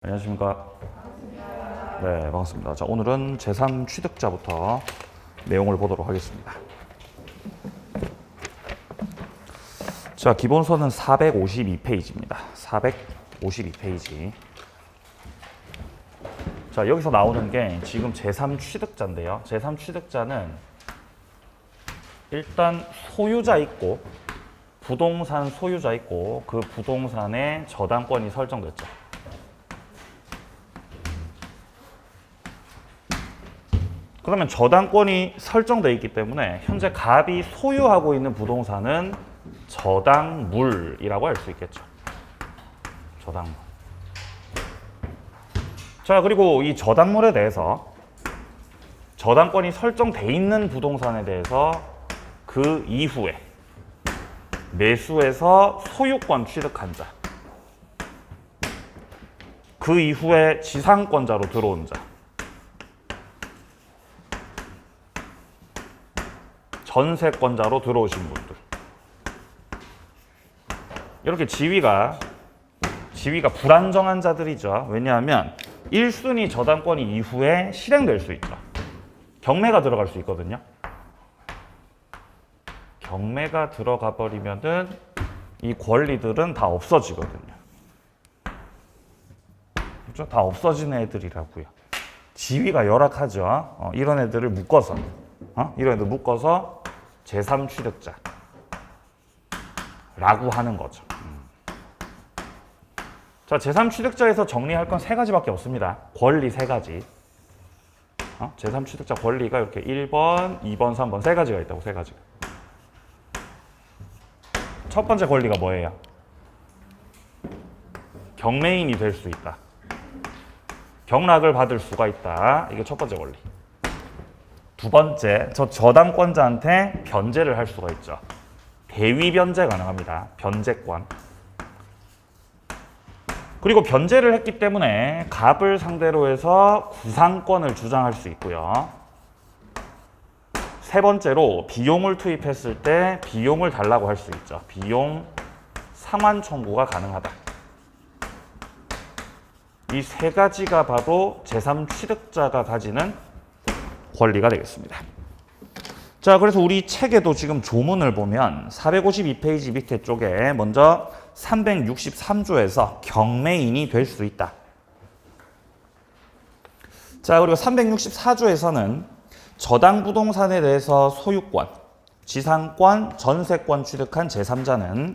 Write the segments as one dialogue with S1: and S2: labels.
S1: 안녕하십니까. 네, 반갑습니다. 자, 오늘은 제3취득자부터 내용을 보도록 하겠습니다. 자, 기본서는 452페이지입니다. 452페이지. 자, 여기서 나오는 게 지금 제3취득자인데요. 제3취득자는 일단 소유자 있고, 부동산 소유자 있고, 그 부동산에 저당권이 설정됐죠. 그러면 저당권이 설정되어 있기 때문에 현재 갑이 소유하고 있는 부동산은 저당물이라고 할 수 있겠죠. 저당물. 자, 그리고 이 저당물에 대해서 저당권이 설정돼 있는 부동산에 대해서 그 이후에 매수해서 소유권 취득한 자, 그 이후에 지상권자로 들어온 자, 전세권자로 들어오신 분들, 이렇게 지위가 불안정한 자들이죠. 왜냐하면 1순위 저당권이 이후에 실행될 수 있죠. 경매가 들어갈 수 있거든요. 경매가 들어가 버리면은 이 권리들은 다 없어지거든요. 그렇죠? 다 없어지는 애들이라고요. 지위가 열악하죠. 이런 애들을 묶어서 제3취득자라고 하는 거죠. 자, 제3취득자에서 정리할 건 세 가지밖에 없습니다. 권리 세 가지. 제3취득자 권리가 이렇게 1번, 2번, 3번 세 가지가 있다고, 세 가지가. 첫 번째 권리가 뭐예요? 경매인이 될 수 있다. 경락을 받을 수가 있다. 이게 첫 번째 권리. 두 번째, 저당권자한테 변제를 할 수가 있죠. 대위 변제 가능합니다. 변제권. 그리고 변제를 했기 때문에 갑을 상대로 해서 구상권을 주장할 수 있고요. 세 번째로 비용을 투입했을 때 비용을 달라고 할 수 있죠. 비용 상환 청구가 가능하다. 이 세 가지가 바로 제3취득자가 가지는 권리가 되겠습니다. 자, 그래서 우리 책에도 지금 조문을 보면 452페이지 밑에 쪽에 먼저 363조에서 경매인이 될 수 있다. 자, 그리고 364조에서는 저당 부동산에 대해서 소유권, 지상권, 전세권 취득한 제3자는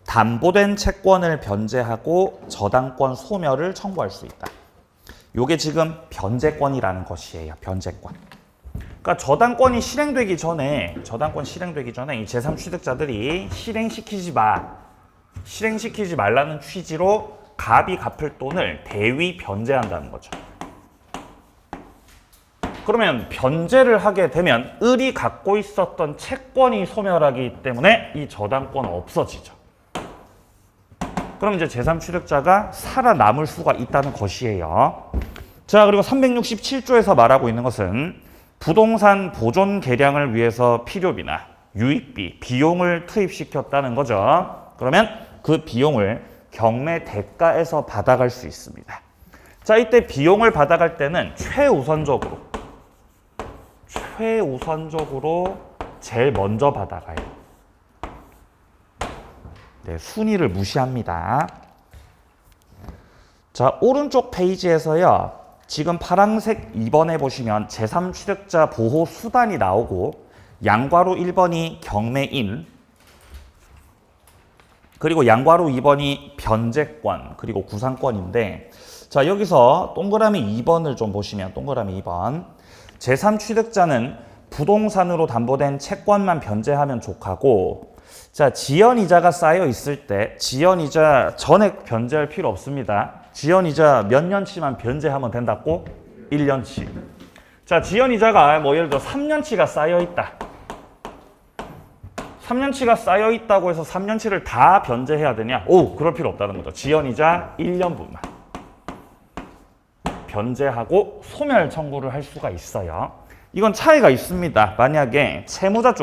S1: 담보된 채권을 변제하고 저당권 소멸을 청구할 수 있다. 요게 지금 변제권이라는 것이에요. 변제권. 그러니까 저당권이 실행되기 전에 이 제3취득자들이 실행시키지 말라는 취지로 갑이 갚을 돈을 대위 변제한다는 거죠. 그러면 변제를 하게 되면 을이 갖고 있었던 채권이 소멸하기 때문에 이 저당권 없어지죠. 그럼 이제 제3취득자가 살아남을 수가 있다는 것이에요. 자, 그리고 367조에서 말하고 있는 것은 부동산 보존 개량을 위해서 필요비나 유익비, 비용을 투입시켰다는 거죠. 그러면 그 비용을 경매 대가에서 받아갈 수 있습니다. 자, 이때 비용을 받아갈 때는 최우선적으로 제일 먼저 받아가요. 네, 순위를 무시합니다. 자, 오른쪽 페이지에서요. 지금 파란색 2번에 보시면 제3취득자 보호 수단이 나오고 양괄호 1번이 경매인, 그리고 양괄호 2번이 변제권, 그리고 구상권인데, 자, 여기서 동그라미 2번을 좀 보시면 동그라미 2번. 제3취득자는 부동산으로 담보된 채권만 변제하면 족하고, 자, 지연이자가 쌓여 있을 때 지연이자 전액 변제할 필요 없습니다. 지연이자 몇 년치만 변제하면 된다고? 1년치. 자, 지연이자가 뭐 예를 들어 3년치가 쌓여 있다. 3년치가 쌓여 있다고 해서 3년치를 다 변제해야 되냐? 그럴 필요 없다는 거죠. 지연이자 1년분만 변제하고 소멸 청구를 할 수가 있어요. 이건 차이가 있습니다. 만약에 채무자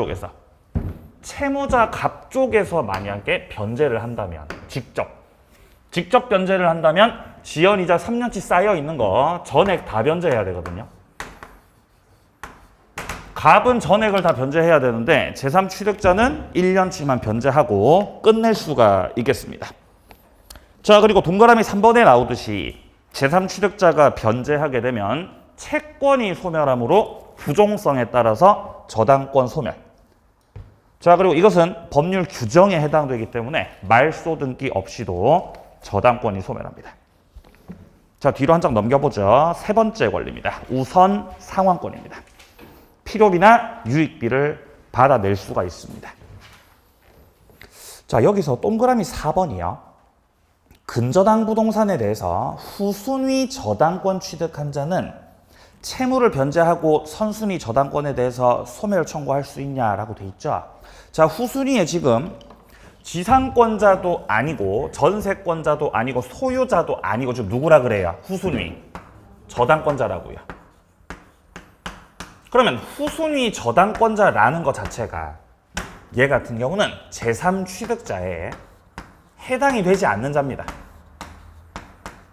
S1: 갑 쪽에서 만약에 변제를 한다면 직접 변제를 한다면 지연이자 3년치 쌓여 있는 거 전액 다 변제해야 되거든요. 갑은 전액을 다 변제해야 되는데 제3취득자는 1년치만 변제하고 끝낼 수가 있겠습니다. 자, 그리고 동그라미 3번에 나오듯이 제3취득자가 변제하게 되면 채권이 소멸하므로 부종성에 따라서 저당권 소멸. 자, 그리고 이것은 법률 규정에 해당되기 때문에 말소 등기 없이도 저당권이 소멸합니다. 자, 뒤로 한 장 넘겨보죠. 세 번째 권리입니다. 우선 상환권입니다. 필요비나 유익비를 받아낼 수가 있습니다. 자, 여기서 동그라미 4번이요. 근저당 부동산에 대해서 후순위 저당권 취득한 자는 채무를 변제하고 선순위 저당권에 대해서 소멸 청구할 수 있냐라고 돼 있죠. 자, 후순위에 지금 지상권자도 아니고 전세권자도 아니고 소유자도 아니고 지금 누구라 그래요? 후순위 저당권자라고요. 그러면 후순위 저당권자라는 것 자체가 얘 같은 경우는 제3취득자에 해당이 되지 않는 자입니다.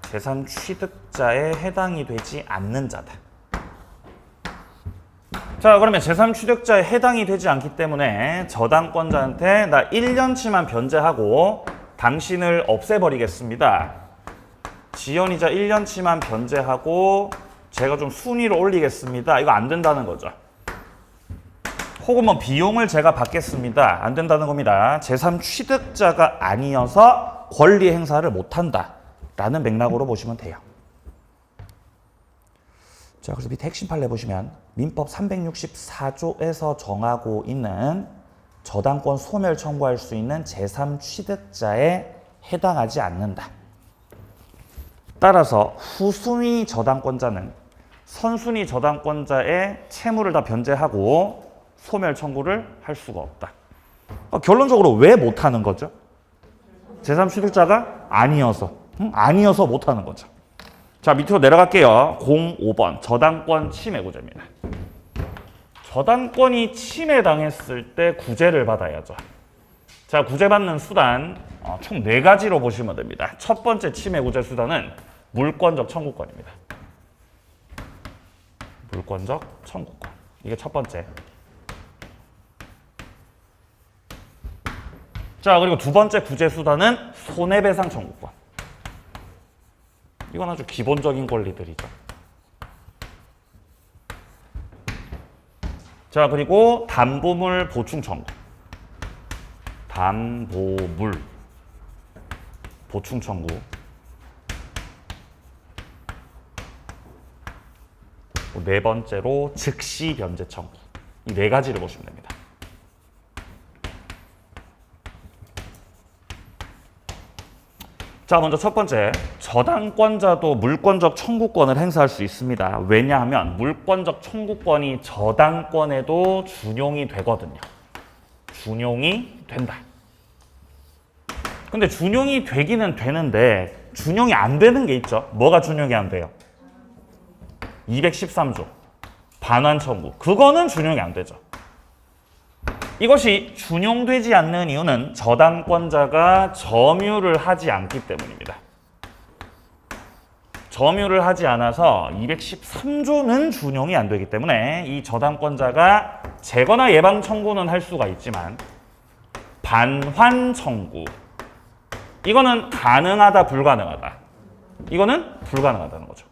S1: 제3취득자에 해당이 되지 않는 자다. 자, 그러면 제3취득자에 해당이 되지 않기 때문에 저당권자한테 나 1년치만 변제하고 당신을 없애버리겠습니다. 지연이자 1년치만 변제하고 제가 좀 순위를 올리겠습니다. 이거 안 된다는 거죠. 혹은 뭐 비용을 제가 받겠습니다. 안 된다는 겁니다. 제3취득자가 아니어서 권리 행사를 못한다 라는 맥락으로 보시면 돼요. 자, 그래서 밑에 핵심 판례 보시면 민법 364조에서 정하고 있는 저당권 소멸 청구할 수 있는 제3취득자에 해당하지 않는다. 따라서 후순위 저당권자는 선순위 저당권자의 채무를 다 변제하고 소멸 청구를 할 수가 없다. 결론적으로 왜 못하는 거죠? 제3취득자가 아니어서. 아니어서 못하는 거죠. 자, 밑으로 내려갈게요. 05번 저당권 침해 구제입니다. 저당권이 침해당했을 때 구제를 받아야죠. 자, 구제받는 수단 총 4가지로 보시면 됩니다. 첫 번째 침해 구제 수단은 물권적 청구권입니다. 물권적 청구권. 이게 첫 번째. 자, 그리고 두 번째 구제 수단은 손해배상 청구권. 이건 아주 기본적인 권리들이죠. 자, 그리고 담보물 보충 청구. 담보물 보충 청구. 네 번째로 즉시 변제 청구. 이 4가지를 보시면 됩니다. 자, 먼저 첫 번째, 저당권자도 물권적 청구권을 행사할 수 있습니다. 왜냐하면 물권적 청구권이 저당권에도 준용이 되거든요. 준용이 된다. 근데 준용이 되기는 되는데 준용이 안 되는 게 있죠. 뭐가 준용이 안 돼요? 213조 반환 청구. 그거는 준용이 안 되죠. 이것이 준용되지 않는 이유는 저당권자가 점유를 하지 않기 때문입니다. 점유를 하지 않아서 213조는 준용이 안 되기 때문에 이 저당권자가 재거나 예방 청구는 할 수가 있지만 반환 청구 이거는 가능하다 불가능하다. 이거는 불가능하다는 거죠.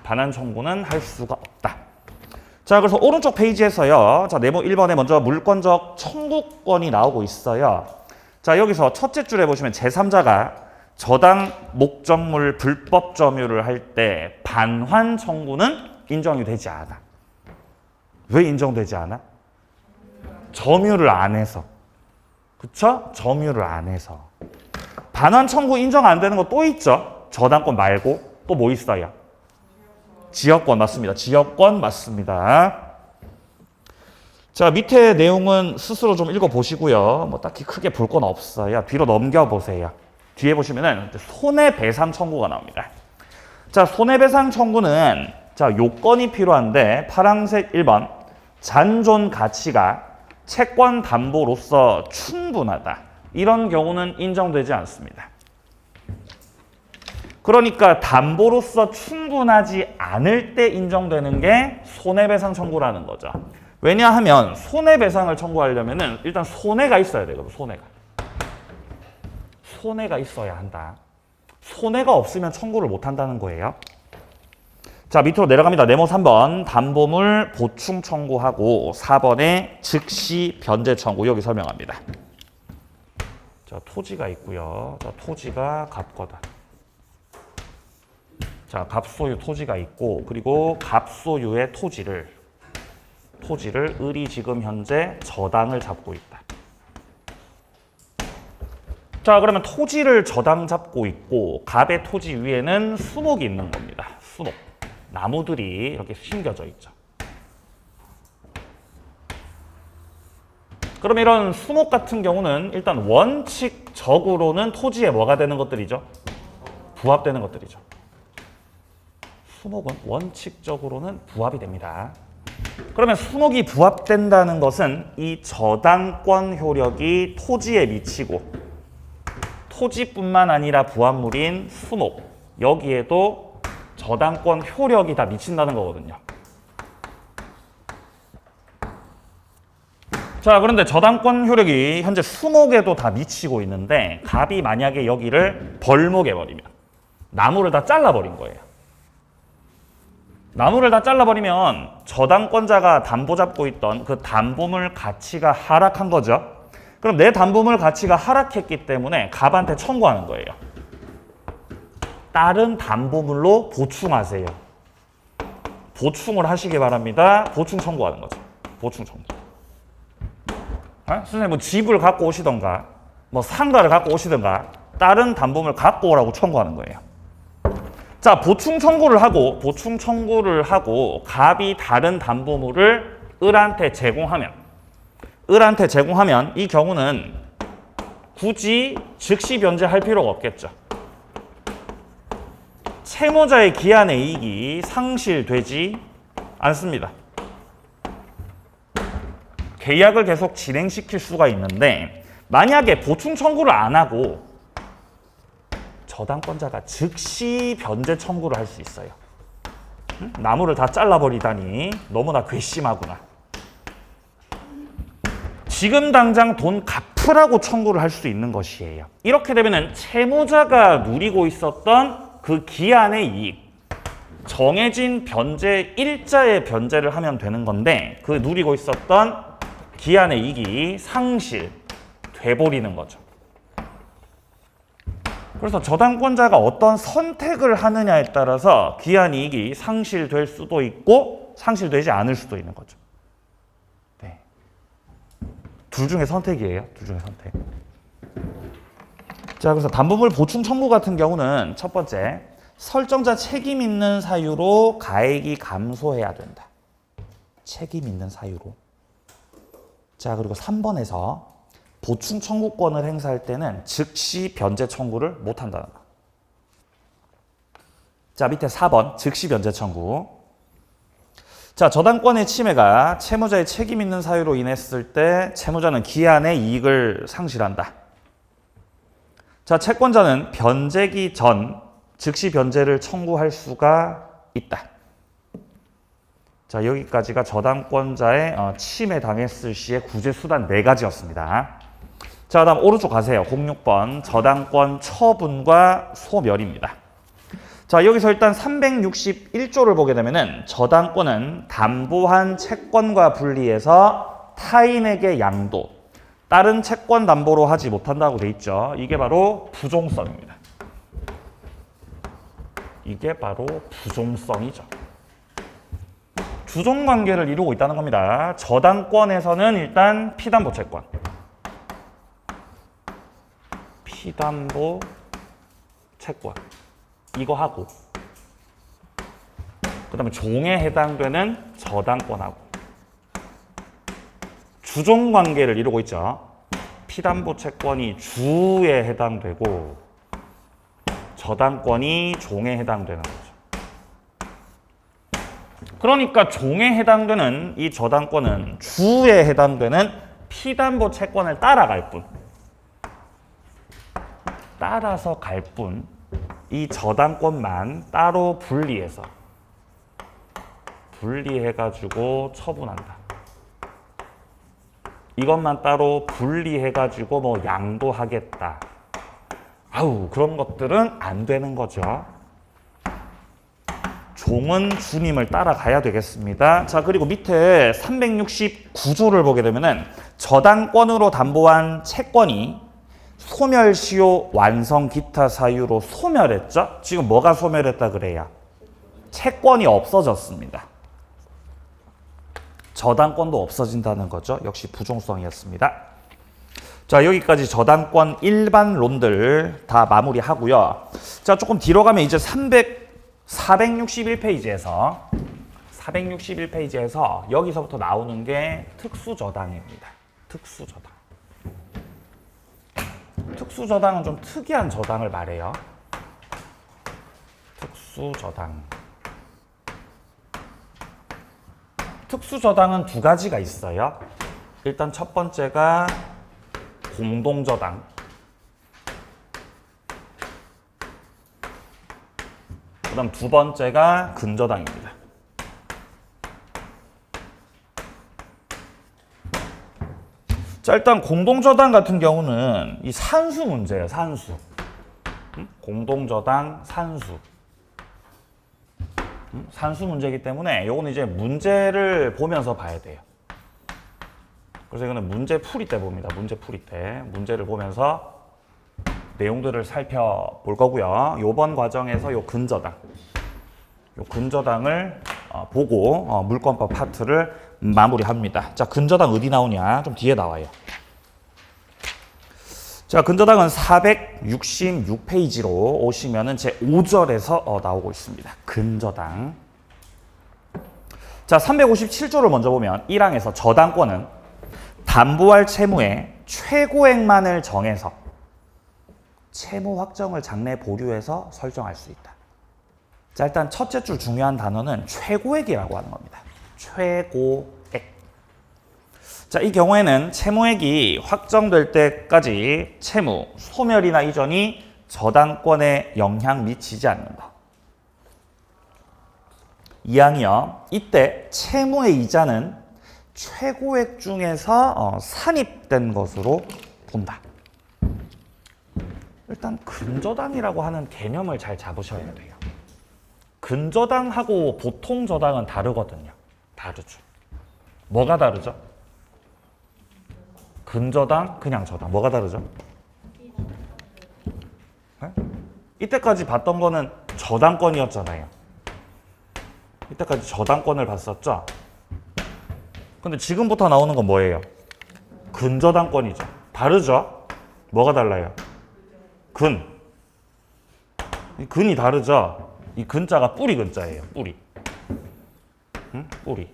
S1: 반환 청구는 할 수가 없다. 자, 그래서 오른쪽 페이지에서요. 자, 네모 1번에 먼저 물권적 청구권이 나오고 있어요. 자, 여기서 첫째 줄에 보시면 제3자가 저당 목적물 불법 점유를 할 때 반환 청구는 인정이 되지 않아. 왜 인정되지 않아? 점유를 안 해서. 그쵸? 점유를 안 해서. 반환 청구 인정 안 되는 거 또 있죠? 저당권 말고 또 뭐 있어요? 지역권 맞습니다. 지역권 맞습니다. 자, 밑에 내용은 스스로 좀 읽어보시고요. 뭐 딱히 크게 볼 건 없어요. 뒤로 넘겨보세요. 뒤에 보시면은 손해배상 청구가 나옵니다. 자, 손해배상 청구는 자, 요건이 필요한데 파란색 1번 잔존 가치가 채권 담보로서 충분하다. 이런 경우는 인정되지 않습니다. 그러니까 담보로서 충분하지 않을 때 인정되는 게 손해배상 청구라는 거죠. 왜냐하면 손해배상을 청구하려면은 일단 손해가 있어야 되거든. 손해가 있어야 한다. 손해가 없으면 청구를 못 한다는 거예요. 자, 밑으로 내려갑니다. 네모 3번 담보물 보충 청구하고 4번에 즉시 변제 청구. 여기 설명합니다. 자, 토지가 있고요. 자, 토지가 갑거다. 자, 갑소유 토지가 있고, 그리고 갑소유의 토지를 을이 지금 현재 저당을 잡고 있다. 자, 그러면 토지를 저당 잡고 있고 갑의 토지 위에는 수목이 있는 겁니다. 수목. 나무들이 이렇게 심겨져 있죠. 그럼 이런 수목 같은 경우는 일단 원칙적으로는 토지에 뭐가 되는 것들이죠? 부합되는 것들이죠. 수목은 원칙적으로는 부합이 됩니다. 그러면 수목이 부합된다는 것은 이 저당권 효력이 토지에 미치고 토지뿐만 아니라 부합물인 수목, 여기에도 저당권 효력이 다 미친다는 거거든요. 자, 그런데 저당권 효력이 현재 수목에도 다 미치고 있는데 갑이 만약에 여기를 벌목해버리면 나무를 다 잘라버린 거예요. 나무를 다 잘라버리면 저당권자가 담보 잡고 있던 그 담보물 가치가 하락한 거죠. 그럼 내 담보물 가치가 하락했기 때문에 갑한테 청구하는 거예요. 다른 담보물로 보충하세요. 보충을 하시기 바랍니다. 보충 청구하는 거죠. 보충 청구. 선생님 뭐 집을 갖고 오시던가 뭐 상가를 갖고 오시던가 다른 담보물 갖고 오라고 청구하는 거예요. 자, 보충 청구를 하고 갑이 다른 담보물을 을한테 제공하면 이 경우는 굳이 즉시 변제할 필요가 없겠죠. 채무자의 기한의 이익이 상실되지 않습니다. 계약을 계속 진행시킬 수가 있는데 만약에 보충 청구를 안 하고 저당권자가 즉시 변제 청구를 할 수 있어요. 나무를 다 잘라버리다니 너무나 괘씸하구나. 지금 당장 돈 갚으라고 청구를 할 수 있는 것이에요. 이렇게 되면 채무자가 누리고 있었던 그 기한의 이익, 정해진 변제 일자의 변제를 하면 되는 건데 그 누리고 있었던 기한의 이익이 상실돼버리는 거죠. 그래서 저당권자가 어떤 선택을 하느냐에 따라서 기한 이익이 상실될 수도 있고 상실되지 않을 수도 있는 거죠. 네. 둘 중에 선택이에요. 둘 중에 선택. 자, 그래서 담보물 보충 청구 같은 경우는 첫 번째, 설정자 책임 있는 사유로 가액이 감소해야 된다. 책임 있는 사유로. 자, 그리고 3번에서 보충 청구권을 행사할 때는 즉시 변제 청구를 못 한다는 거. 자, 밑에 4번 즉시 변제 청구. 자, 저당권의 침해가 채무자의 책임 있는 사유로 인했을 때 채무자는 기한의 이익을 상실한다. 자, 채권자는 변제기 전 즉시 변제를 청구할 수가 있다. 자, 여기까지가 저당권자의 침해 당했을 시의 구제 수단 4가지였습니다. 자, 다음 오른쪽 가세요. 06번 저당권 처분과 소멸입니다. 자, 여기서 일단 361조를 보게 되면은 저당권은 담보한 채권과 분리해서 타인에게 양도, 다른 채권 담보로 하지 못한다고 돼 있죠. 이게 바로 부종성입니다. 이게 바로 부종성이죠. 주종관계를 이루고 있다는 겁니다. 저당권에서는 일단 피담보 채권, 피담보 채권 이거 하고 그 다음에 종에 해당되는 저당권하고 주종관계를 이루고 있죠. 피담보 채권이 주에 해당되고 저당권이 종에 해당되는 거죠. 그러니까 종에 해당되는 이 저당권은 주에 해당되는 피담보 채권을 따라갈 뿐, 따라서 갈 뿐, 이 저당권만 따로 분리해가지고 처분한다. 이것만 따로 분리해가지고 뭐 양도하겠다. 아우, 그런 것들은 안 되는 거죠. 종은 주님을 따라가야 되겠습니다. 자, 그리고 밑에 369조를 보게 되면은 저당권으로 담보한 채권이 소멸시효 완성 기타 사유로 소멸했죠? 지금 뭐가 소멸했다 그래야? 채권이 없어졌습니다. 저당권도 없어진다는 거죠. 역시 부종성이었습니다. 자, 여기까지 저당권 일반론들 다 마무리하고요. 자, 조금 뒤로 가면 이제 461페이지에서 여기서부터 나오는 게 특수저당입니다. 특수저당. 특수저당은 좀 특이한 저당을 말해요. 특수저당. 특수저당은 두 가지가 있어요. 일단 첫 번째가 공동저당. 그 다음 두 번째가 근저당입니다. 자, 일단 공동저당 같은 경우는 이 산수 문제예요. 산수. 공동저당 산수. 산수 문제이기 때문에 이거는 이제 문제를 보면서 봐야 돼요. 그래서 이거는 문제풀이 때 봅니다. 문제풀이 때. 문제를 보면서 내용들을 살펴볼 거고요. 이번 과정에서 요 근저당을 보고 물권법 파트를 마무리합니다. 자, 근저당 어디 나오냐? 좀 뒤에 나와요. 자, 근저당은 466페이지로 오시면은 제 5절에서 나오고 있습니다. 근저당. 자, 357조를 먼저 보면 1항에서 저당권은 담보할 채무의 최고액만을 정해서 채무 확정을 장래 보류해서 설정할 수 있다. 자, 일단 첫째 줄 중요한 단어는 최고액이라고 하는 겁니다. 최고액. 자, 이 경우에는 채무액이 확정될 때까지 채무, 소멸이나 이전이 저당권에 영향 미치지 않는다. 2항이요. 이때 채무의 이자는 최고액 중에서 산입된 것으로 본다. 일단 근저당이라고 하는 개념을 잘 잡으셔야 돼요. 근저당하고 보통 저당은 다르거든요. 다르죠. 뭐가 다르죠? 근저당, 그냥 저당. 뭐가 다르죠? 네? 이때까지 봤던 거는 저당권이었잖아요. 이때까지 저당권을 봤었죠? 근데 지금부터 나오는 건 뭐예요? 근저당권이죠. 다르죠? 뭐가 달라요? 이 근이 다르죠? 이 근자가 뿌리 근자예요. 뿌리. 뿌리.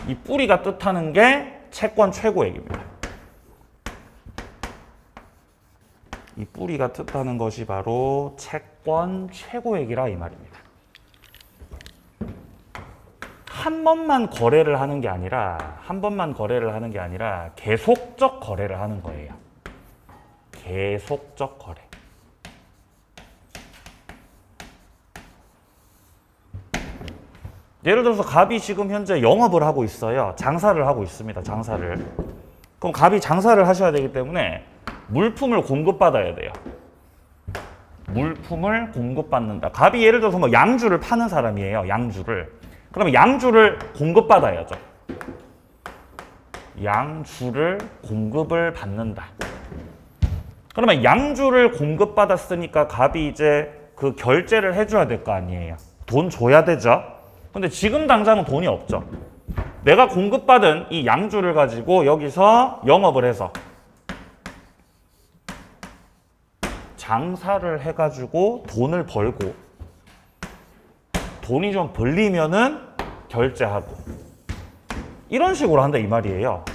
S1: 이 뿌리가 뜻하는 게 채권 최고액입니다. 이 뿌리가 뜻하는 것이 바로 채권 최고액이라 이 말입니다. 한 번만 거래를 하는 게 아니라 계속적 거래를 하는 거예요. 계속적 거래. 예를 들어서 갑이 지금 현재 영업을 하고 있어요. 장사를 하고 있습니다. 장사를. 그럼 갑이 장사를 하셔야 되기 때문에 물품을 공급받아야 돼요. 물품을 공급받는다. 갑이 예를 들어서 뭐 양주를 파는 사람이에요. 양주를. 그러면 양주를 공급받아야죠. 양주를 공급을 받는다. 그러면 양주를 공급받았으니까 갑이 이제 그 결제를 해줘야 될 거 아니에요. 돈 줘야 되죠. 근데 지금 당장은 돈이 없죠. 내가 공급받은 이 양주를 가지고 여기서 영업을 해서 장사를 해가지고 돈을 벌고 돈이 좀 벌리면은 결제하고 이런 식으로 한다 이 말이에요.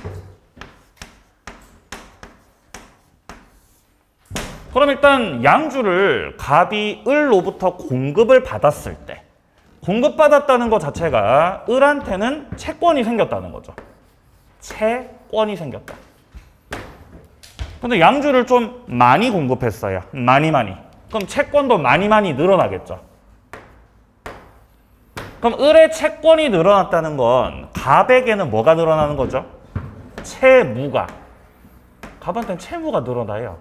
S1: 그럼 일단 양주를 갑이 을로부터 공급을 받았을 때 공급받았다는 것 자체가 을한테는 채권이 생겼다는 거죠. 채권이 생겼다. 근데 양주를 좀 많이 공급했어요. 많이. 그럼 채권도 많이 늘어나겠죠. 그럼 을의 채권이 늘어났다는 건 갑에게는 뭐가 늘어나는 거죠? 채무가. 갑한테는 채무가 늘어나요.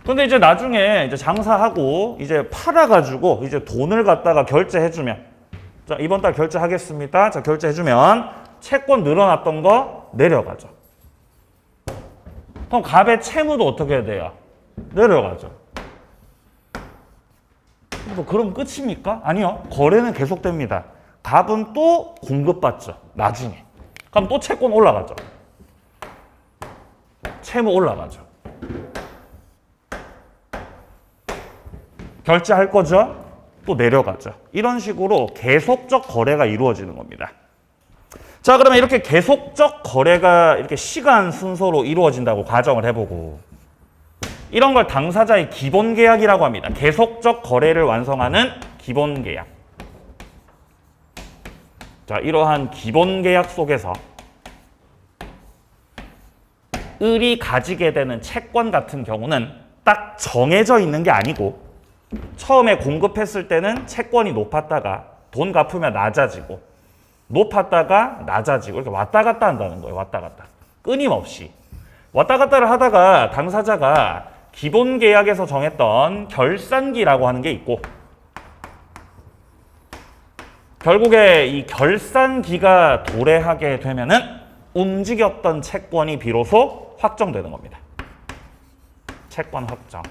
S1: 근데 이제 나중에 이제 장사하고 이제 팔아가지고 이제 돈을 갖다가 결제해주면, 자, 이번 달 결제하겠습니다. 자, 결제해주면 채권 늘어났던 거 내려가죠. 그럼 갑의 채무도 어떻게 해야 돼요? 내려가죠. 그럼 끝입니까? 아니요. 거래는 계속됩니다. 갑은 또 공급받죠. 나중에. 그럼 또 채권 올라가죠. 채무 올라가죠. 결제할 거죠? 또 내려가죠. 이런 식으로 계속적 거래가 이루어지는 겁니다. 자, 그러면 이렇게 계속적 거래가 이렇게 시간 순서로 이루어진다고 가정을 해보고, 이런 걸 당사자의 기본 계약이라고 합니다. 계속적 거래를 완성하는 기본 계약. 자, 이러한 기본 계약 속에서 을이 가지게 되는 채권 같은 경우는 딱 정해져 있는 게 아니고, 처음에 공급했을 때는 채권이 높았다가 돈 갚으면 낮아지고, 높았다가 낮아지고, 이렇게 왔다 갔다 한다는 거예요. 왔다 갔다. 끊임없이. 왔다 갔다를 하다가 당사자가 기본 계약에서 정했던 결산기라고 하는 게 있고, 결국에 이 결산기가 도래하게 되면은 움직였던 채권이 비로소 확정되는 겁니다. 채권 확정.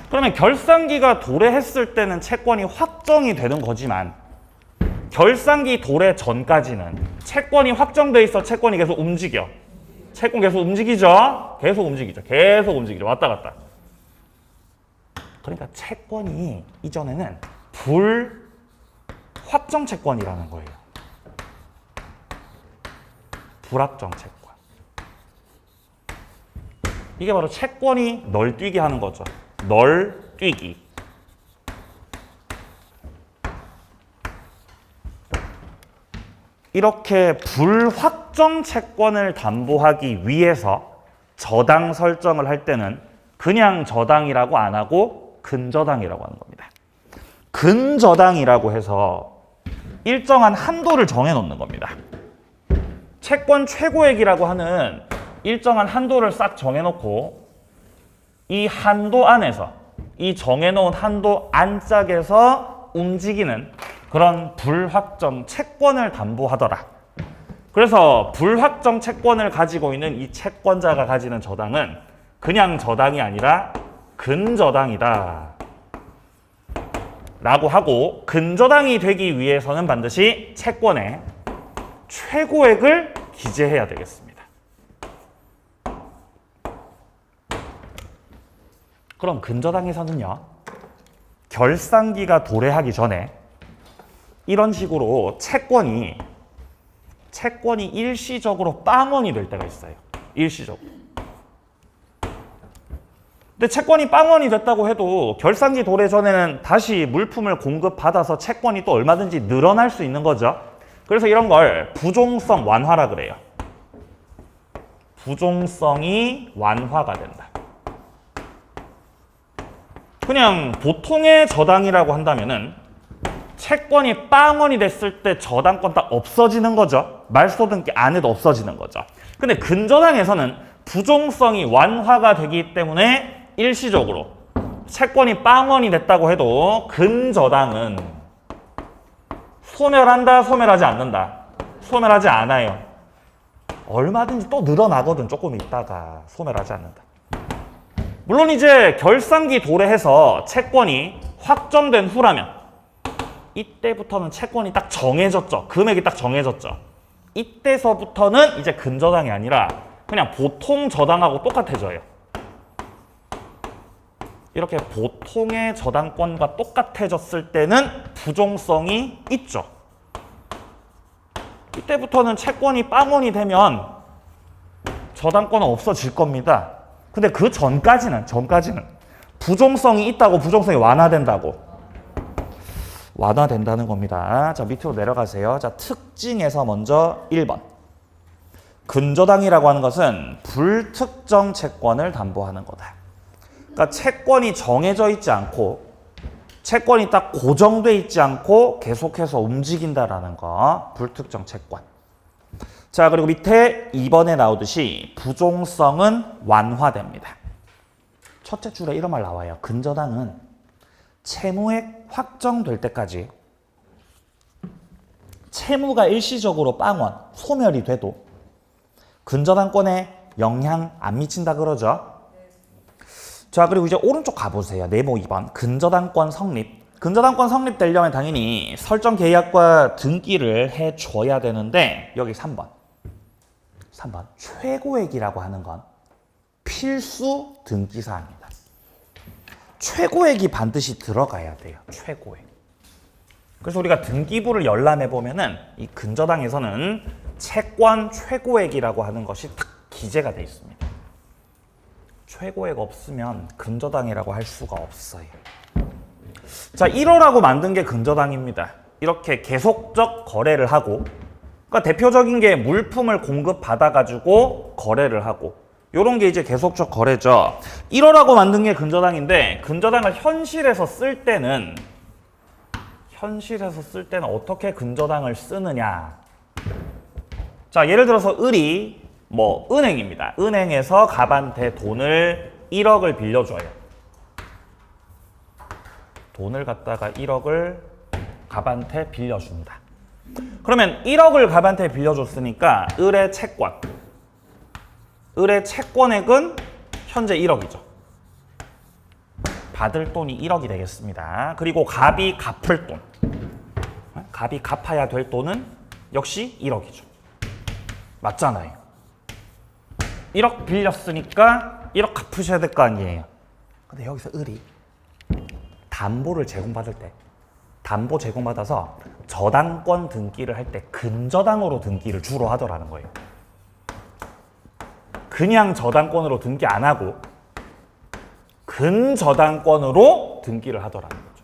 S1: 그러면 결산기가 도래했을 때는 채권이 확정이 되는 거지만, 결산기 도래 전까지는 채권이 확정돼 있어 채권이 계속 움직여. 채권 계속 움직이죠? 계속 움직이죠. 왔다 갔다. 그러니까 채권이 이전에는 불확정 채권이라는 거예요. 불확정 채권. 이게 바로 채권이 널뛰게 하는 거죠. 널뛰기. 이렇게 불확정 채권을 담보하기 위해서 저당 설정을 할 때는 그냥 저당이라고 안 하고 근저당이라고 하는 겁니다. 근저당이라고 해서 일정한 한도를 정해놓는 겁니다. 채권 최고액이라고 하는 일정한 한도를 싹 정해놓고, 이 한도 안에서, 이 정해놓은 한도 안짝에서 움직이는 그런 불확정 채권을 담보하더라. 그래서 불확정 채권을 가지고 있는 이 채권자가 가지는 저당은 그냥 저당이 아니라 근저당이다 라고 하고, 근저당이 되기 위해서는 반드시 채권의 최고액을 기재해야 되겠습니다. 그럼 근저당에서는요, 결산기가 도래하기 전에 이런 식으로 채권이 일시적으로 빵원이 될 때가 있어요. 일시적으로. 근데 채권이 빵원이 됐다고 해도 결산기 도래 전에는 다시 물품을 공급받아서 채권이 또 얼마든지 늘어날 수 있는 거죠. 그래서 이런 걸 부종성 완화라 그래요. 부종성이 완화가 된다. 그냥 보통의 저당이라고 한다면은 채권이 빵원이 됐을 때 저당권 딱 없어지는 거죠. 말소등기 안에도 없어지는 거죠. 근데 근저당에서는 부종성이 완화가 되기 때문에 일시적으로 채권이 빵원이 됐다고 해도 근저당은 소멸한다, 소멸하지 않는다. 소멸하지 않아요. 얼마든지 또 늘어나거든. 조금 있다가. 소멸하지 않는다. 물론 이제 결산기 도래해서 채권이 확정된 후라면 이때부터는 채권이 딱 정해졌죠. 금액이 딱 정해졌죠. 이때서부터는 이제 근저당이 아니라 그냥 보통 저당하고 똑같아져요. 이렇게 보통의 저당권과 똑같아졌을 때는 부종성이 있죠. 이때부터는 채권이 빵원이 되면 저당권은 없어질 겁니다. 근데 그 전까지는 부종성이 있다고 부종성이 완화된다는 겁니다. 자, 밑으로 내려가세요. 자, 특징에서 먼저 1번. 근저당이라고 하는 것은 불특정 채권을 담보하는 거다. 그러니까 채권이 정해져 있지 않고 채권이 딱 고정돼 있지 않고 계속해서 움직인다라는 거. 불특정 채권. 자, 그리고 밑에 2번에 나오듯이 부종성은 완화됩니다. 첫째 줄에 이런 말 나와요. 근저당은 채무액 확정될 때까지 채무가 일시적으로 빵원, 소멸이 돼도 근저당권에 영향 안 미친다 그러죠. 자, 그리고 이제 오른쪽 가보세요. 네모 2번. 근저당권 성립. 근저당권 성립되려면 당연히 설정 계약과 등기를 해줘야 되는데 여기 3번. 최고액이라고 하는 건 필수 등기사항이다. 최고액이 반드시 들어가야 돼요. 최고액. 그래서 우리가 등기부를 열람해 보면은 이 근저당에서는 채권 최고액이라고 하는 것이 딱 기재가 되어 있습니다. 최고액 없으면 근저당이라고 할 수가 없어요. 자, 1호라고 만든 게 근저당입니다. 이렇게 계속적 거래를 하고, 그러니까 대표적인 게 물품을 공급받아가지고 거래를 하고, 요런 게 이제 계속적 거래죠. 1호라고 만든 게 근저당인데, 근저당을 현실에서 쓸 때는 어떻게 근저당을 쓰느냐. 자, 예를 들어서 을이 은행입니다. 은행에서 갑한테 돈을 1억을 빌려줘요. 돈을 갖다가 1억을 갑한테 빌려준다. 그러면 1억을 갑한테 빌려줬으니까 을의 채권액은 현재 1억이죠. 받을 돈이 1억이 되겠습니다. 그리고 갑이 갚을 돈. 갑이 갚아야 될 돈은 역시 1억이죠. 맞잖아요. 1억 빌렸으니까 1억 갚으셔야 될 거 아니에요. 근데 여기서 을이 담보를 제공받을 때, 담보 제공받아서 저당권 등기를 할 때 근저당으로 등기를 주로 하더라는 거예요. 그냥 저당권으로 등기 안 하고 근저당권으로 등기를 하더라는 거죠.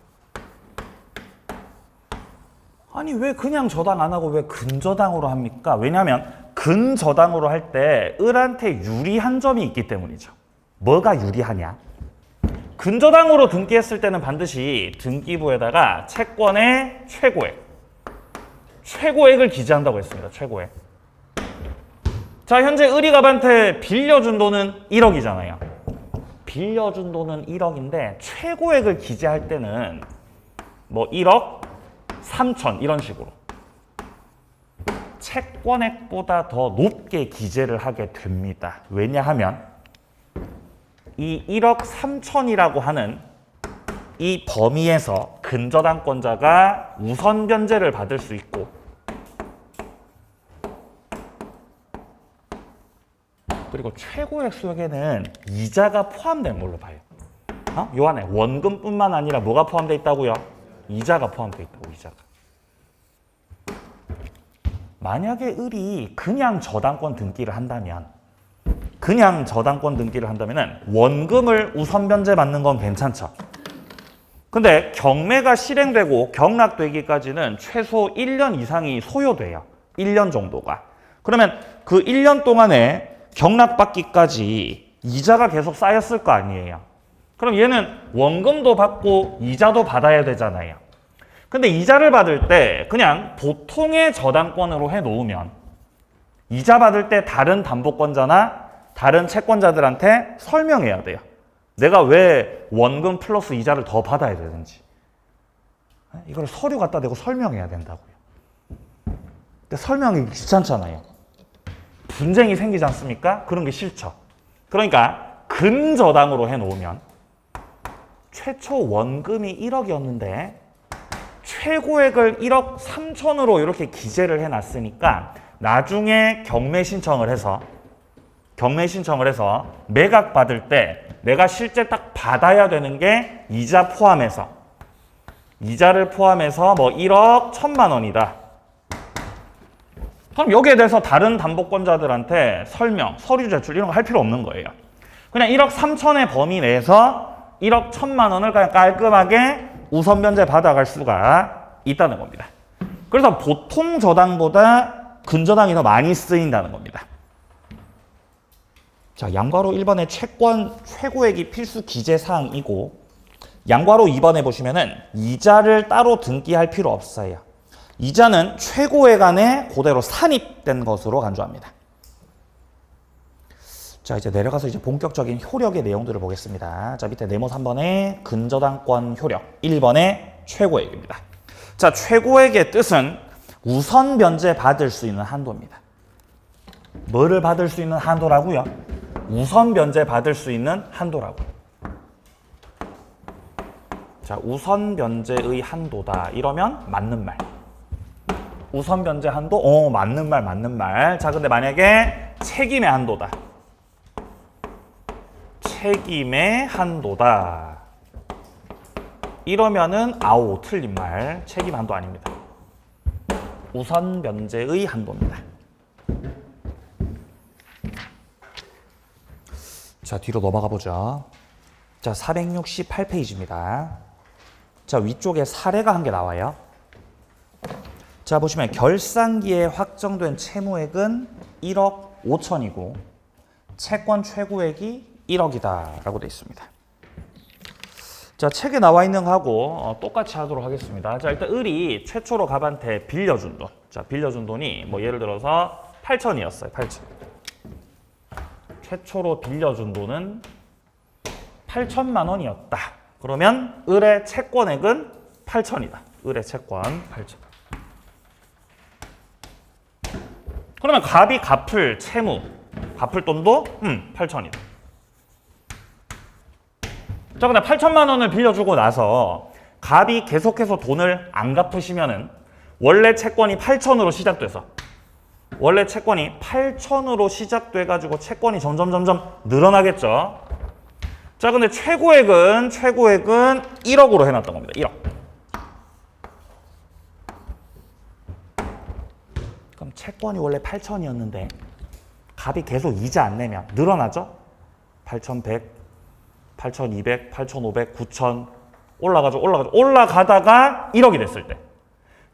S1: 아니, 왜 그냥 저당 안 하고 왜 근저당으로 합니까? 왜냐하면 근저당으로 할 때 을한테 유리한 점이 있기 때문이죠. 뭐가 유리하냐? 근저당으로 등기했을 때는 반드시 등기부에다가 채권의 최고액을 기재한다고 했습니다. 최고액. 자, 현재 을이 갑한테 빌려준 돈은 1억이잖아요. 빌려준 돈은 1억인데 최고액을 기재할 때는 1억 3천 이런 식으로 채권액보다 더 높게 기재를 하게 됩니다. 왜냐하면 이 1억 3천이라고 하는 이 범위에서 근저당권자가 우선 변제를 받을 수 있고, 그리고 최고액 수역에는 이자가 포함된 걸로 봐요. 요 안에 원금뿐만 아니라 뭐가 포함되어 있다고요? 이자가 포함되어 있다고, 이자가. 만약에 을이 그냥 저당권 등기를 한다면 원금을 우선 변제 받는 건 괜찮죠. 근데 경매가 실행되고 경락되기까지는 최소 1년 이상이 소요돼요. 1년 정도가. 그러면 그 1년 동안에 경락받기까지 이자가 계속 쌓였을 거 아니에요. 그럼 얘는 원금도 받고 이자도 받아야 되잖아요. 근데 이자를 받을 때 그냥 보통의 저당권으로 해놓으면 이자 받을 때 다른 담보권자나 다른 채권자들한테 설명해야 돼요. 내가 왜 원금 플러스 이자를 더 받아야 되는지. 이걸 서류 갖다 대고 설명해야 된다고요. 근데 설명이 귀찮잖아요. 분쟁이 생기지 않습니까? 그런 게 싫죠. 그러니까 근저당으로 해놓으면 최초 원금이 1억이었는데 최고액을 1억 3천으로 이렇게 기재를 해놨으니까 나중에 경매 신청을 해서 매각 받을 때 내가 실제 딱 받아야 되는 게 이자를 포함해서 1억 1,000만 원이다. 그럼 여기에 대해서 다른 담보권자들한테 설명, 서류 제출 이런 거 할 필요 없는 거예요. 그냥 1억 3천의 범위 내에서 1억 1,000만 원을 그냥 깔끔하게 우선 변제 받아갈 수가 있다는 겁니다. 그래서 보통 저당보다 근저당이 더 많이 쓰인다는 겁니다. 자, 양괄호 1번의 채권 최고액이 필수 기재사항이고 양괄호 2번에 보시면은 이자를 따로 등기할 필요 없어요. 이자는 최고액 안에 그대로 산입된 것으로 간주합니다. 자, 이제 내려가서 이제 본격적인 효력의 내용들을 보겠습니다. 자, 밑에 네모 3번의 근저당권 효력, 1번의 최고액입니다. 자, 최고액의 뜻은 우선 변제 받을 수 있는 한도입니다. 뭐를 받을 수 있는 한도라고요? 우선 변제 받을 수 있는 한도라고요. 자, 우선 변제의 한도다. 이러면 맞는 말. 우선 변제 한도? 맞는 말, 맞는 말. 자, 근데 만약에 책임의 한도다. 책임의 한도다. 이러면은 아오, 틀린 말. 책임 한도 아닙니다. 우선 변제의 한도입니다. 자, 뒤로 넘어가 보죠. 자, 468페이지입니다. 자, 위쪽에 사례가 한 개 나와요. 자, 보시면 결산기에 확정된 채무액은 1억 5천이고 채권 최고액이 1억이다 라고 되어 있습니다. 자, 책에 나와 있는 거하고 똑같이 하도록 하겠습니다. 자, 일단 을이 최초로 갑한테 빌려준 돈. 자, 빌려준 돈이 뭐 예를 들어서 8천이었어요. 8천. 최초로 빌려준 돈은 8천만 원이었다. 그러면 을의 채권액은 8천이다. 을의 채권 8천. 그러면 갑이 갚을 채무, 갚을 돈도 8천이다. 자, 근데 8천만 원을 빌려주고 나서 갑이 계속해서 돈을 안 갚으시면은 원래 채권이 8천으로 시작돼서 원래 채권이 8천으로 시작돼가지고 채권이 점점 늘어나겠죠. 자, 근데 최고액은 1억으로 해놨던 겁니다. 1억. 그럼 채권이 원래 8천이었는데 갑이 계속 이자 안 내면 늘어나죠? 8,100, 8,200, 8,500, 9,000 올라가다가 1억이 됐을 때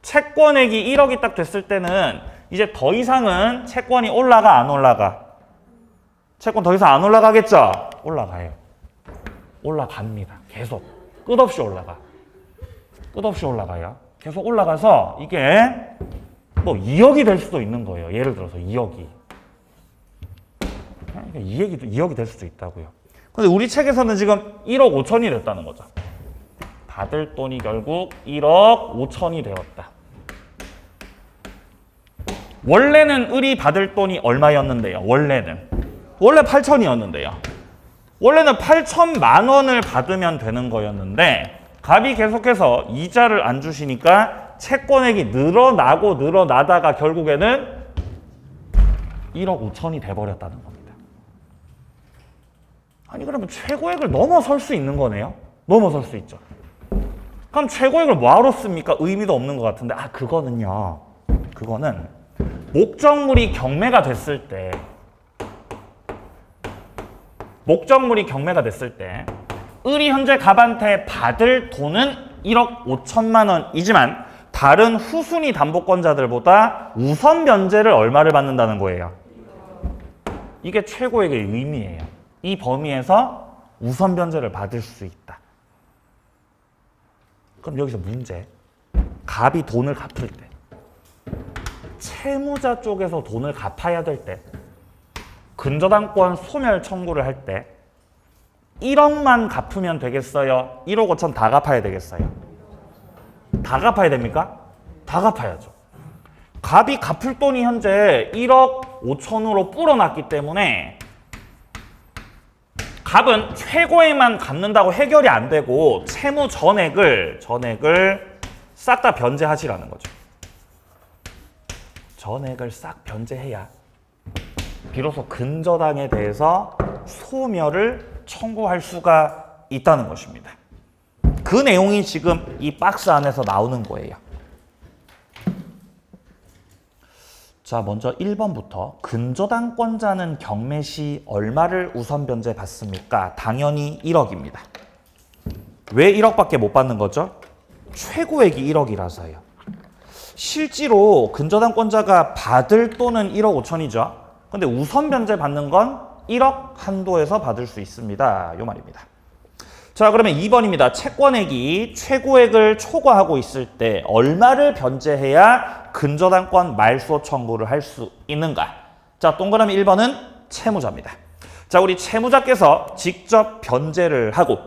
S1: 채권액이 1억이 딱 됐을 때는 이제 더 이상은 채권이 올라가 안 올라가? 채권 더 이상 안 올라가겠죠? 올라가요. 올라갑니다. 계속 끝없이 올라가. 끝없이 올라가요. 계속 올라가서 이게 뭐 2억이 될 수도 있는 거예요. 예를 들어서 2억이. 그러니까 2억이 될 수도 있다고요. 근데 우리 책에서는 지금 1억 5천이 됐다는 거죠. 받을 돈이 결국 1억 5천이 되었다. 원래는 을이 받을 돈이 얼마였는데요? 원래 8천이었는데요. 원래는 8천만 원을 받으면 되는 거였는데 갑이 계속해서 이자를 안 주시니까 채권액이 늘어나다가 결국에는 1억 5천이 돼버렸다는 겁니다. 아니, 그러면 최고액을 넘어설 수 있는 거네요? 넘어설 수 있죠. 그럼 최고액을 뭐하러 씁니까? 의미도 없는 것 같은데, 그거는 목적물이 경매가 됐을 때 을이 현재 갑한테 받을 돈은 1억 5천만 원이지만 다른 후순위 담보권자들보다 우선 변제를 얼마를 받는다는 거예요? 이게 최고액의 의미예요. 이 범위에서 우선 변제를 받을 수 있다. 그럼 여기서 문제. 갑이 돈을 갚을 때 채무자 쪽에서 돈을 갚아야 될 때 근저당권 소멸 청구를 할 때 1억만 갚으면 되겠어요? 1억 5천 다 갚아야 되겠어요? 다 갚아야 됩니까? 다 갚아야죠. 갑이 갚을 돈이 현재 1억 5천으로 불어났기 때문에 갑은 최고액만 갚는다고 해결이 안 되고 채무 전액을 싹 다 변제하시라는 거죠. 전액을 싹 변제해야 비로소 근저당에 대해서 소멸을 청구할 수가 있다는 것입니다. 그 내용이 지금 이 박스 안에서 나오는 거예요. 자, 먼저 1번부터 근저당권자는 경매 시 얼마를 우선 변제 받습니까? 당연히 1억입니다. 왜 1억밖에 못 받는 거죠? 최고액이 1억이라서요. 실제로 근저당권자가 받을 돈은 1억 5천이죠. 근데 우선 변제 받는 건 1억 한도에서 받을 수 있습니다. 요 말입니다. 자, 그러면 2번입니다. 채권액이 최고액을 초과하고 있을 때 얼마를 변제해야 근저당권 말소 청구를 할 수 있는가? 자, 동그라미 1번은 채무자입니다. 자, 우리 채무자께서 직접 변제를 하고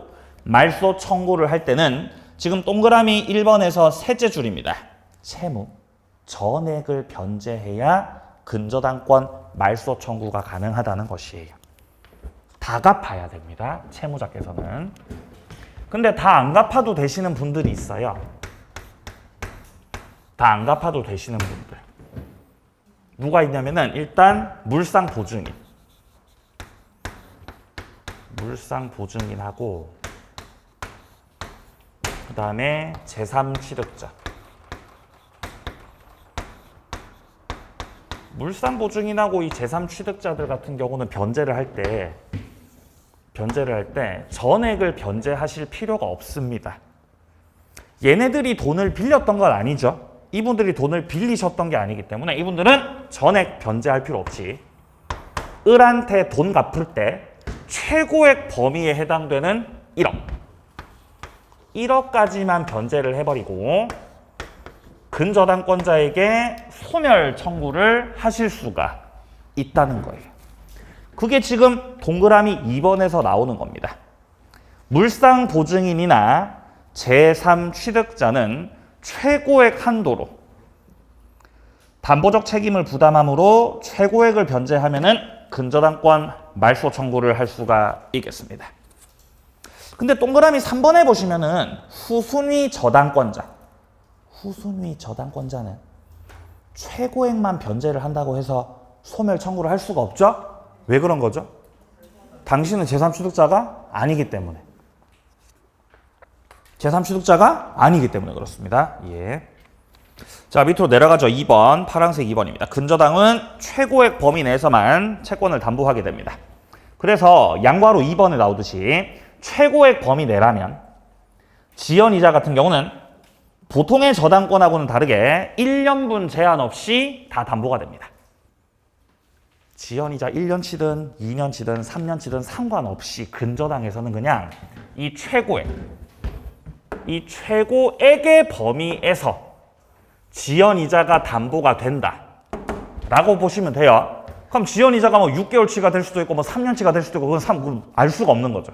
S1: 말소 청구를 할 때는 지금 동그라미 1번에서 셋째 줄입니다. 채무, 전액을 변제해야 근저당권 말소 청구가 가능하다는 것이에요. 다 갚아야 됩니다. 채무자께서는. 근데 다 안 갚아도 되시는 분들이 있어요. 다 안 갚아도 되시는 분들. 누가 있냐면은 일단 물상보증인. 물상보증인하고 그 다음에 제3취득자. 물상보증인하고 이 제3취득자들 같은 경우는 변제를 할 때 전액을 변제하실 필요가 없습니다. 얘네들이 돈을 빌렸던 건 아니죠. 이분들이 돈을 빌리셨던 게 아니기 때문에 이분들은 전액 변제할 필요 없이 을한테 돈 갚을 때 최고액 범위에 해당되는 1억. 1억까지만 변제를 해버리고 근저당권자에게 소멸 청구를 하실 수가 있다는 거예요. 그게 지금 동그라미 2번에서 나오는 겁니다. 물상보증인이나 제3취득자는 최고액 한도로 담보적 책임을 부담함으로 최고액을 변제하면은 근저당권 말소 청구를 할 수가 있겠습니다. 근데 동그라미 3번에 보시면은 후순위 저당권자는 최고액만 변제를 한다고 해서 소멸 청구를 할 수가 없죠? 왜 그런 거죠? 당신은 제3취득자가 아니기 때문에. 제3취득자가 아니기 때문에 그렇습니다. 예. 자, 밑으로 내려가죠. 2번, 파란색 2번입니다. 근저당은 최고액 범위 내에서만 채권을 담보하게 됩니다. 그래서 양괄호 2번에 나오듯이 최고액 범위 내라면 지연이자 같은 경우는 보통의 저당권하고는 다르게 1년분 제한 없이 다 담보가 됩니다. 지연이자 1년치든 2년치든 3년치든 상관없이 근저당에서는 그냥 이 최고액의 범위에서 지연이자가 담보가 된다 라고 보시면 돼요. 그럼 지연이자가 뭐 6개월치가 될 수도 있고 뭐 3년치가 될 수도 있고 그건 알 수가 없는 거죠.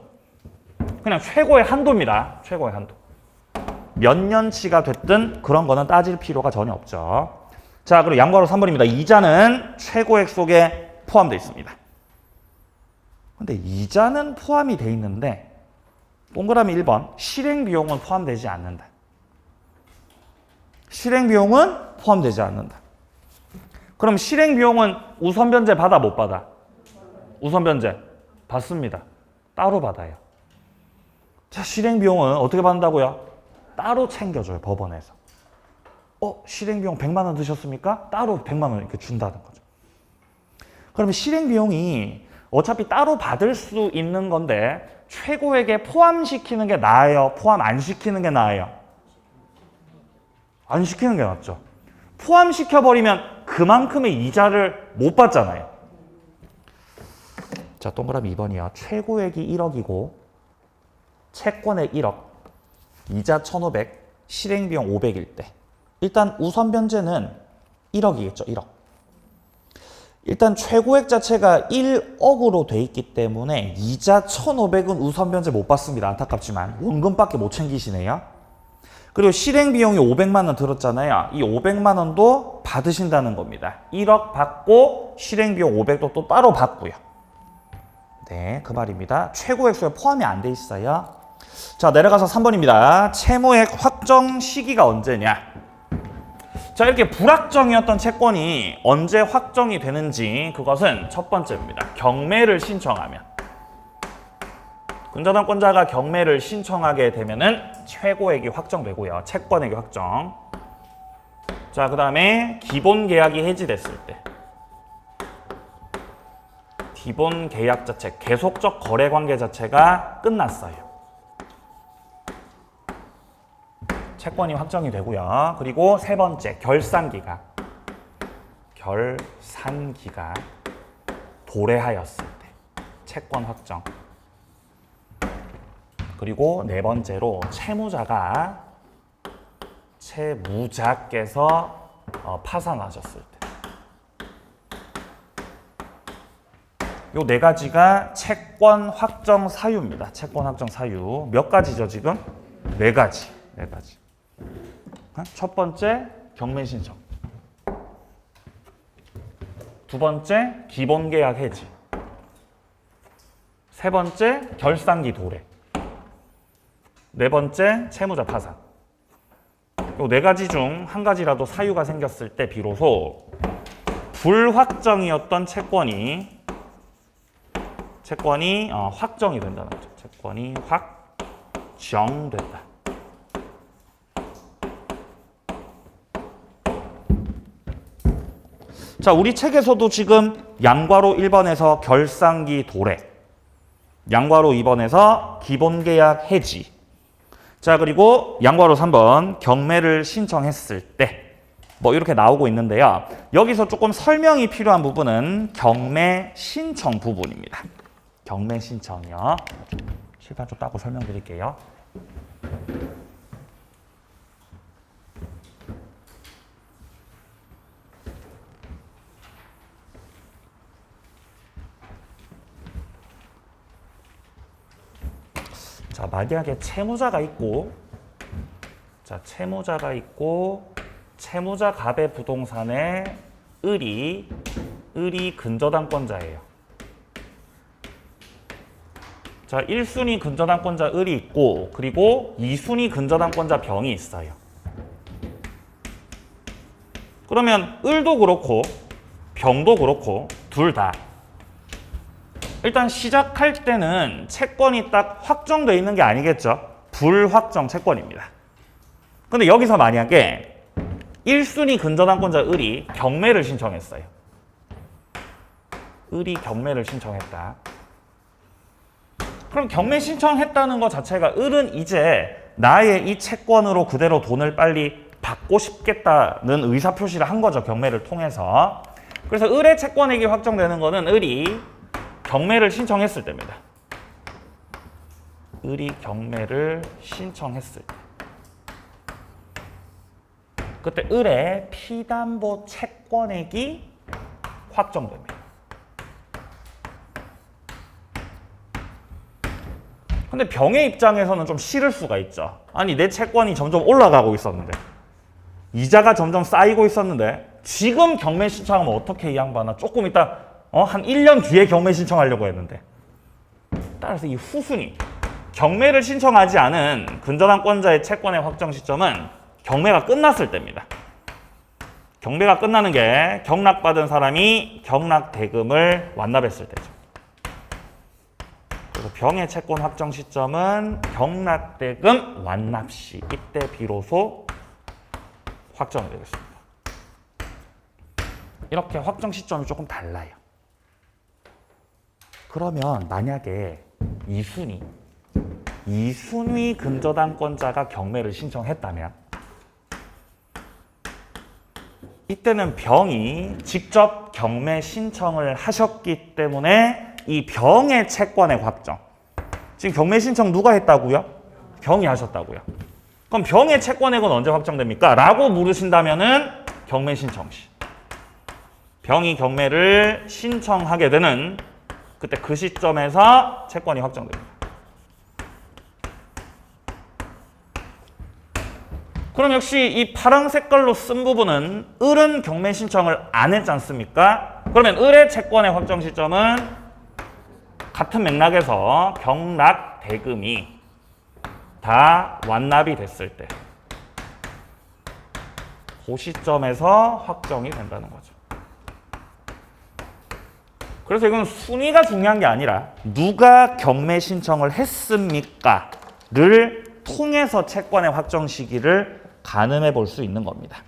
S1: 그냥 최고의 한도입니다. 최고의 한도. 몇 년치가 됐든 그런 거는 따질 필요가 전혀 없죠. 자, 그리고 양괄호 3번입니다. 이자는 최고액 속에 포함되어 있습니다. 근데 이자는 포함이 돼 있는데 동그라미 1번 실행비용은 포함되지 않는다. 실행비용은 포함되지 않는다. 그럼 실행비용은 우선변제 받아 못 받아? 우선변제 받습니다. 따로 받아요. 자, 실행비용은 어떻게 받는다고요? 따로 챙겨줘요, 법원에서. 실행비용 100만 원 드셨습니까? 따로 100만 원 이렇게 준다는 거죠. 그러면 실행비용이 어차피 따로 받을 수 있는 건데 최고액에 포함시키는 게 나아요? 포함 안 시키는 게 나아요? 안 시키는 게 낫죠. 포함시켜버리면 그만큼의 이자를 못 받잖아요. 자, 동그라미 2번이요. 최고액이 1억이고 채권액 1억, 이자 1,500, 실행비용 500일 때 일단 우선변제는 1억이겠죠. 1억. 일단 최고액 자체가 1억으로 돼 있기 때문에 이자 1,500은 우선변제 못 받습니다. 안타깝지만 원금밖에 못 챙기시네요. 그리고 실행비용이 500만 원 들었잖아요. 이 500만 원도 받으신다는 겁니다. 1억 받고 실행비용 500도 또 따로 받고요. 네, 그 말입니다. 최고액 수에 포함이 안 돼 있어요. 자, 내려가서 3번입니다. 채무액 확정 시기가 언제냐? 자, 이렇게 불확정이었던 채권이 언제 확정이 되는지 그것은 첫 번째입니다. 경매를 신청하면. 근저당권자가 경매를 신청하게 되면은 최고액이 확정되고요. 채권액이 확정. 자, 그 다음에 기본 계약이 해지됐을 때. 기본 계약 자체, 계속적 거래 관계 자체가 끝났어요. 채권이 확정이 되고요. 그리고 세 번째, 결산기가 도래하였을 때. 채권 확정. 그리고 네 번째로 채무자께서 파산하셨을 때. 요 네 가지가 채권 확정 사유입니다. 채권 확정 사유. 몇 가지죠, 지금? 네 가지. 네 가지. 첫 번째, 경매 신청. 두 번째, 기본 계약 해지. 세 번째, 결산기 도래. 네 번째, 채무자 파산. 요 네 가지 중 한 가지라도 사유가 생겼을 때 비로소 불확정이었던 채권이 확정이 된다는 거죠. 채권이 확정됐다. 자, 우리 책에서도 지금 양괄호 1번에서 결산기 도래, 양괄호 2번에서 기본계약 해지, 자 그리고 양괄호 3번 경매를 신청했을 때 뭐 이렇게 나오고 있는데요. 여기서 조금 설명이 필요한 부분은 경매 신청 부분입니다. 경매 신청이요. 실판 좀 따고 설명드릴게요. 자, 만약에 채무자가 있고, 채무자 갑의 부동산에 을이 근저당권자예요. 자, 1순위 근저당권자 을이 있고, 그리고 2순위 근저당권자 병이 있어요. 그러면 을도 그렇고 병도 그렇고 둘 다 일단 시작할 때는 채권이 딱 확정되어 있는 게 아니겠죠. 불확정 채권입니다. 근데 여기서 만약에 1순위 근저당권자 을이 경매를 신청했어요. 을이 경매를 신청했다. 그럼 경매 신청했다는 것 자체가 을은 이제 나의 이 채권으로 그대로 돈을 빨리 받고 싶겠다는 의사표시를 한 거죠. 경매를 통해서. 그래서 을의 채권액이 확정되는 거는 을이 경매를 신청했을 때입니다. 을이 경매를 신청했을 때. 그때 을의 피담보 채권액이 확정됩니다. 근데 병의 입장에서는 좀 싫을 수가 있죠. 아니 내 채권이 점점 올라가고 있었는데 이자가 점점 쌓이고 있었는데 지금 경매 신청하면 어떻게 이 양반아 조금 이따 한 1년 뒤에 경매 신청하려고 했는데 따라서 이 후순위 경매를 신청하지 않은 근저당권자의 채권의 확정 시점은 경매가 끝났을 때입니다. 경매가 끝나는 게 경락받은 사람이 경락대금을 완납했을 때죠. 그래서 병의 채권 확정 시점은 경락대금 완납 시, 이때 비로소 확정이 되겠습니다. 이렇게 확정 시점이 조금 달라요. 그러면 만약에 2순위 근저당권자가 경매를 신청했다면 이때는 병이 직접 경매 신청을 하셨기 때문에 이 병의 채권의 확정, 지금 경매 신청 누가 했다고요? 병이 하셨다고요. 그럼 병의 채권액은 언제 확정됩니까? 라고 물으신다면은 경매 신청 시. 병이 경매를 신청하게 되는 그때 그 시점에서 채권이 확정됩니다. 그럼 역시 이 파란 색깔로 쓴 부분은 을은 경매 신청을 안 했지 않습니까? 그러면 을의 채권의 확정 시점은 같은 맥락에서 경락 대금이 다 완납이 됐을 때 그 시점에서 확정이 된다는 거죠. 그래서 이건 순위가 중요한 게 아니라 누가 경매 신청을 했습니까를 통해서 채권의 확정 시기를 가늠해 볼 수 있는 겁니다.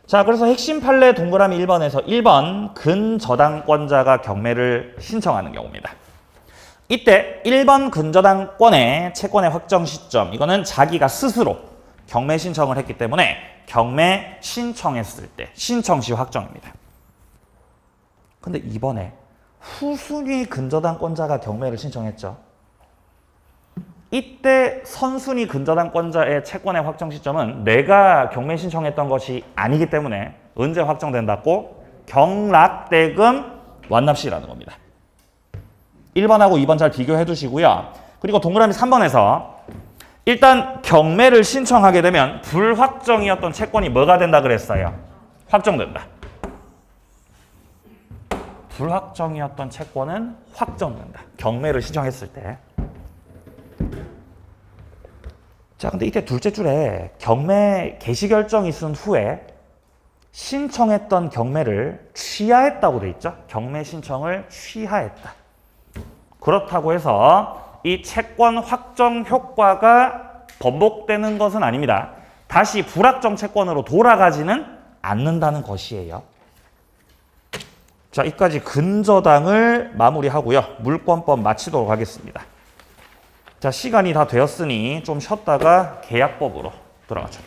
S1: 자, 그래서 핵심 판례 동그라미 1번에서 1번 근저당권자가 경매를 신청하는 경우입니다. 이때 1번 근저당권의 채권의 확정 시점, 이거는 자기가 스스로 경매 신청을 했기 때문에 경매 신청했을 때 신청 시 확정입니다. 근데 이번에 후순위 근저당권자가 경매를 신청했죠. 이때 선순위 근저당권자의 채권의 확정 시점은 내가 경매 신청했던 것이 아니기 때문에 언제 확정된다고? 경락대금 완납시라는 겁니다. 1번하고 2번 잘 비교해 두시고요. 그리고 동그라미 3번에서 일단 경매를 신청하게 되면 불확정이었던 채권이 뭐가 된다 그랬어요? 확정된다. 불확정이었던 채권은 확정된다. 경매를 신청했을 때. 자, 근데 이때 둘째 줄에 경매 개시 결정이 있은 후에 신청했던 경매를 취하했다고 돼 있죠. 경매 신청을 취하했다. 그렇다고 해서 이 채권 확정 효과가 번복되는 것은 아닙니다. 다시 불확정 채권으로 돌아가지는 않는다는 것이에요. 자, 이까지 근저당을 마무리하고요. 물권법 마치도록 하겠습니다. 자, 시간이 다 되었으니 좀 쉬었다가 계약법으로 들어가죠.